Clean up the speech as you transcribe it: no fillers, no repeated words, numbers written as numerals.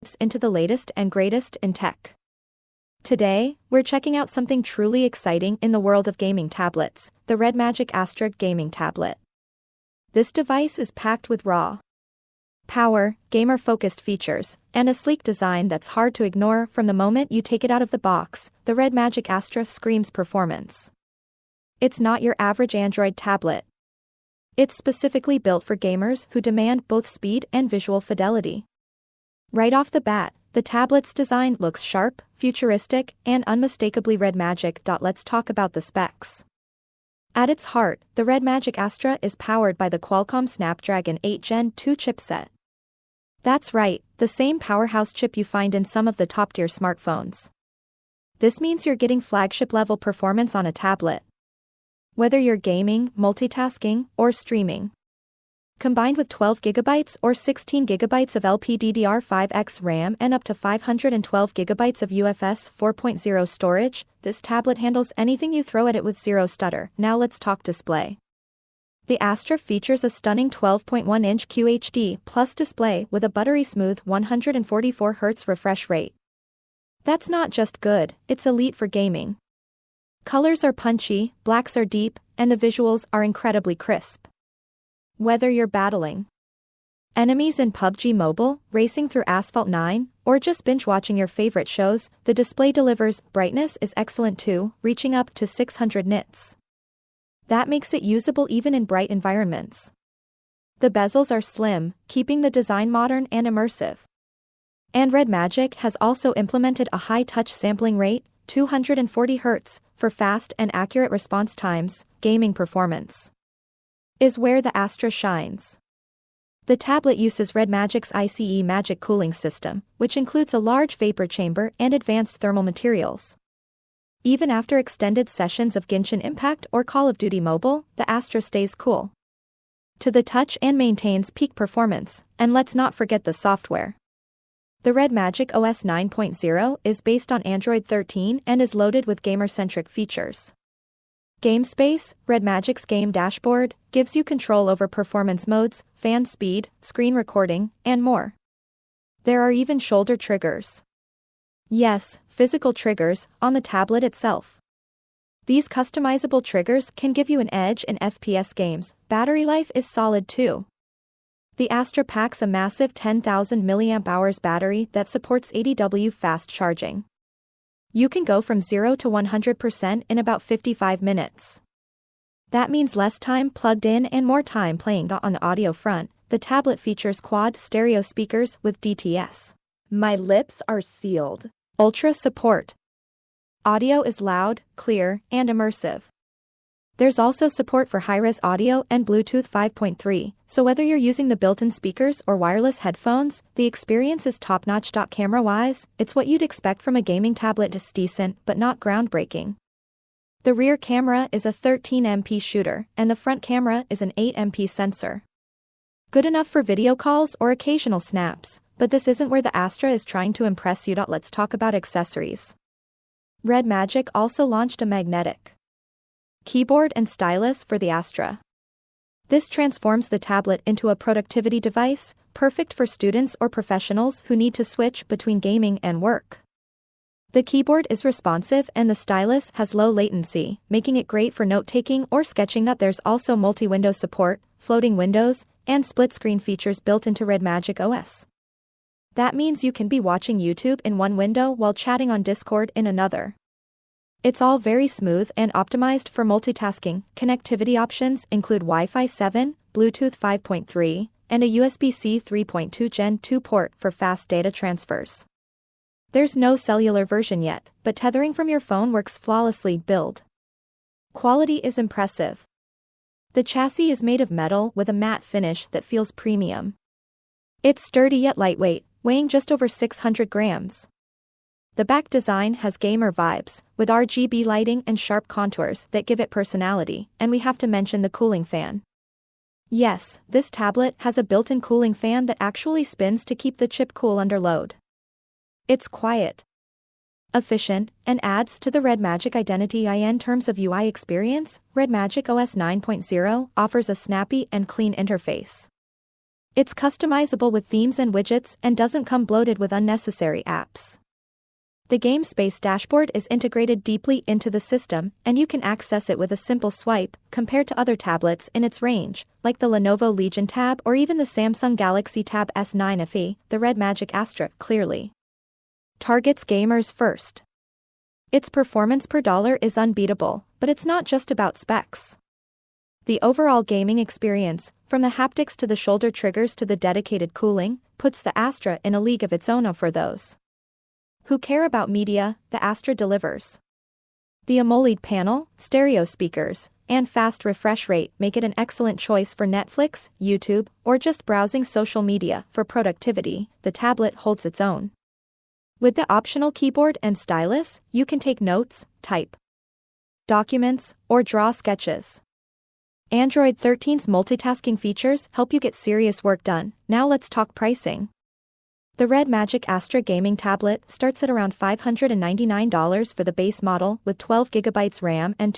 dives into the latest and greatest in tech. Today, we're checking out something truly exciting in the world of gaming tablets, the REDMAGIC Astra gaming tablet. This device is packed with raw power, gamer-focused features, and a sleek design that's hard to ignore from the moment you take it out of the box. The REDMAGIC Astra screams performance. It's not your average Android tablet. It's specifically built for gamers who demand both speed and visual fidelity. Right off the bat, the tablet's design looks sharp, futuristic, and unmistakably REDMAGIC. Let's talk about the specs. At its heart, the REDMAGIC Astra is powered by the Qualcomm Snapdragon 8 Gen 2 chipset. That's right, the same powerhouse chip you find in some of the top-tier smartphones. This means you're getting flagship-level performance on a tablet. Whether you're gaming, multitasking, or streaming. Combined with 12GB or 16GB of LPDDR5X RAM and up to 512GB of UFS 4.0 storage, this tablet handles anything you throw at it with zero stutter. Now let's talk display. The Astra features a stunning 12.1-inch QHD+ display with a buttery-smooth 144Hz refresh rate. That's not just good, it's elite for gaming. Colors are punchy, blacks are deep, and the visuals are incredibly crisp. Whether you're battling enemies in PUBG Mobile, racing through Asphalt 9, or just binge-watching your favorite shows, the display delivers. Brightness is excellent too, reaching up to 600 nits. That makes it usable even in bright environments. The bezels are slim, keeping the design modern and immersive. And REDMAGIC has also implemented a high-touch sampling rate, 240 Hz, for fast and accurate response times. Gaming performance is where the Astra shines. The tablet uses REDMAGIC's ICE Magic cooling system, which includes a large vapor chamber and advanced thermal materials. Even after extended sessions of Genshin Impact or Call of Duty Mobile, the Astra stays cool to the touch and maintains peak performance. And let's not forget the software. The REDMAGIC OS 9.0 is based on Android 13 and is loaded with gamer-centric features. GameSpace, REDMAGIC's game dashboard, gives you control over performance modes, fan speed, screen recording, and more. There are even shoulder triggers. Yes, physical triggers, on the tablet itself. These customizable triggers can give you an edge in FPS games. Battery life is solid too. The Astra packs a massive 10,000 mAh battery that supports 80W fast charging. You can go from 0 to 100% in about 55 minutes. That means less time plugged in and more time playing. On the audio front, the tablet features quad stereo speakers with DTS. My lips are sealed. Ultra support. Audio is loud, clear, and immersive. There's also support for high-res audio and Bluetooth 5.3, so whether you're using the built-in speakers or wireless headphones, the experience is top-notch. Camera-wise, it's what you'd expect from a gaming tablet. It's decent, but not groundbreaking. The rear camera is a 13MP shooter, and the front camera is an 8MP sensor. Good enough for video calls or occasional snaps, but this isn't where the Astra is trying to impress you. Let's talk about accessories. REDMAGIC also launched a magnetic keyboard and stylus for the Astra. This transforms the tablet into a productivity device, perfect for students or professionals who need to switch between gaming and work. The keyboard is responsive and the stylus has low latency, making it great for note-taking or sketching. There's also multi-window support, floating windows, and split-screen features built into REDMAGIC OS. That means you can be watching YouTube in one window while chatting on Discord in another. It's all very smooth and optimized for multitasking. Connectivity options include Wi-Fi 7, Bluetooth 5.3, and a USB-C 3.2 Gen 2 port for fast data transfers. There's no cellular version yet, but tethering from your phone works flawlessly. Build quality is impressive. The chassis is made of metal with a matte finish that feels premium. It's sturdy yet lightweight, weighing just over 600 grams. The back design has gamer vibes, with RGB lighting and sharp contours that give it personality, and we have to mention the cooling fan. Yes, this tablet has a built-in cooling fan that actually spins to keep the chip cool under load. It's quiet, efficient, and adds to the REDMAGIC identity. In terms of UI experience, REDMAGIC OS 9.0 offers a snappy and clean interface. It's customizable with themes and widgets and doesn't come bloated with unnecessary apps. The Game Space dashboard is integrated deeply into the system, and you can access it with a simple swipe, compared to other tablets in its range, like the Lenovo Legion Tab or even the Samsung Galaxy Tab S9 FE. The REDMAGIC Astra clearly targets gamers first. Its performance per dollar is unbeatable, but it's not just about specs. The overall gaming experience, from the haptics to the shoulder triggers to the dedicated cooling, puts the Astra in a league of its own for those who care about media. The Astra delivers. The AMOLED panel, stereo speakers, and fast refresh rate make it an excellent choice for Netflix, YouTube, or just browsing social media. For productivity, the tablet holds its own. With the optional keyboard and stylus, you can take notes, type documents, or draw sketches. Android 13's multitasking features help you get serious work done. Now let's talk pricing. The REDMAGIC Astra gaming tablet starts at around $599 for the base model with 12GB RAM and